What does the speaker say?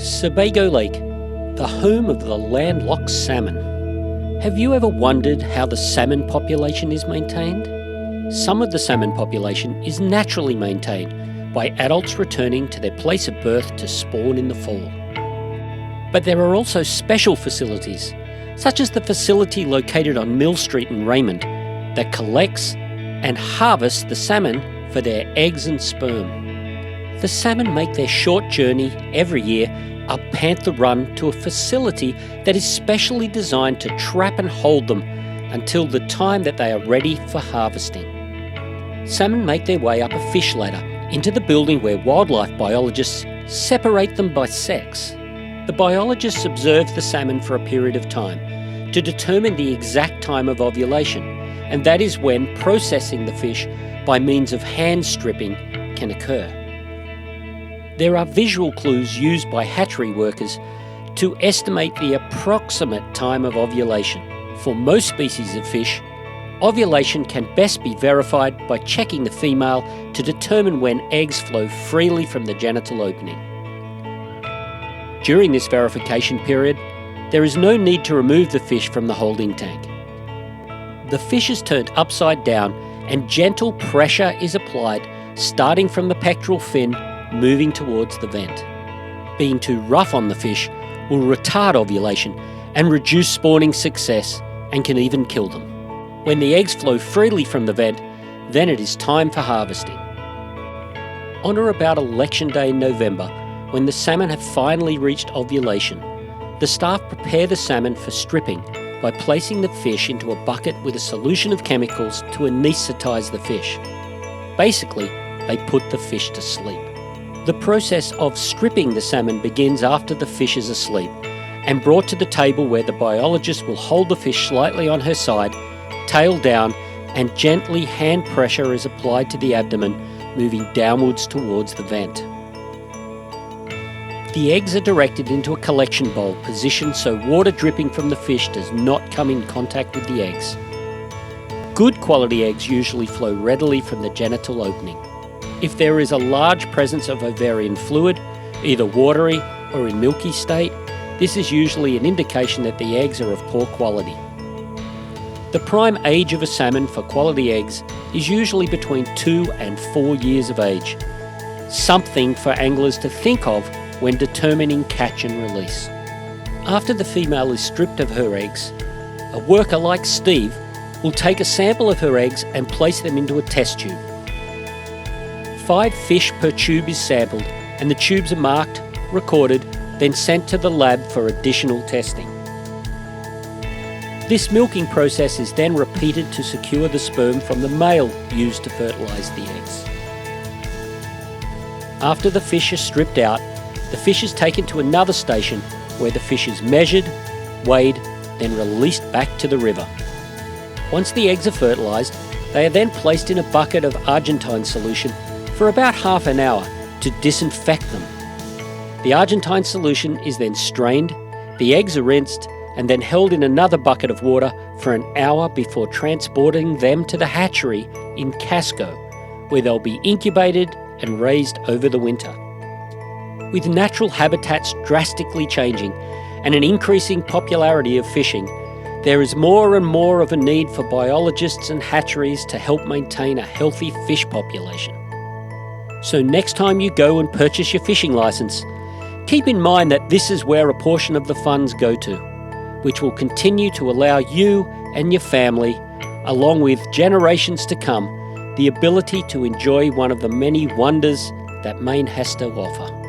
Sebago Lake, the home of the landlocked salmon. Have you ever wondered how the salmon population is maintained? Some of the salmon population is naturally maintained by adults returning to their place of birth to spawn in the fall. But there are also special facilities, such as the facility located on Mill Street in Raymond, that collects and harvests the salmon for their eggs and sperm. The salmon make their short journey every year up Panther Run to a facility that is specially designed to trap and hold them until the time that they are ready for harvesting. Salmon make their way up a fish ladder into the building where wildlife biologists separate them by sex. The biologists observe the salmon for a period of time to determine the exact time of ovulation, and that is when processing the fish by means of hand stripping can occur. There are visual clues used by hatchery workers to estimate the approximate time of ovulation. For most species of fish, ovulation can best be verified by checking the female to determine when eggs flow freely from the genital opening. During this verification period, there is no need to remove the fish from the holding tank. The fish is turned upside down and gentle pressure is applied starting from the pectoral fin moving towards the vent. Being too rough on the fish will retard ovulation and reduce spawning success and can even kill them. When the eggs flow freely from the vent, then it is time for harvesting. On or about Election Day in November, when the salmon have finally reached ovulation, the staff prepare the salmon for stripping by placing the fish into a bucket with a solution of chemicals to anaesthetize the fish. Basically, they put the fish to sleep. The process of stripping the salmon begins after the fish is asleep and brought to the table where the biologist will hold the fish slightly on her side, tail down, and gently hand pressure is applied to the abdomen, moving downwards towards the vent. The eggs are directed into a collection bowl positioned so water dripping from the fish does not come in contact with the eggs. Good quality eggs usually flow readily from the genital opening. If there is a large presence of ovarian fluid, either watery or in milky state, this is usually an indication that the eggs are of poor quality. The prime age of a salmon for quality eggs is usually between 2 and 4 years of age, something for anglers to think of when determining catch and release. After the female is stripped of her eggs, a worker like Steve will take a sample of her eggs and place them into a test tube. 5 fish per tube is sampled and the tubes are marked, recorded, then sent to the lab for additional testing. This milking process is then repeated to secure the sperm from the male used to fertilise the eggs. After the fish are stripped out, the fish is taken to another station where the fish is measured, weighed, then released back to the river. Once the eggs are fertilised, they are then placed in a bucket of Argentine solution for about half an hour to disinfect them. The Argentine solution is then strained, the eggs are rinsed, and then held in another bucket of water for an hour before transporting them to the hatchery in Casco, where they'll be incubated and raised over the winter. With natural habitats drastically changing and an increasing popularity of fishing, there is more and more of a need for biologists and hatcheries to help maintain a healthy fish population. So next time you go and purchase your fishing licence, keep in mind that this is where a portion of the funds go to, which will continue to allow you and your family, along with generations to come, the ability to enjoy one of the many wonders that Maine has to offer.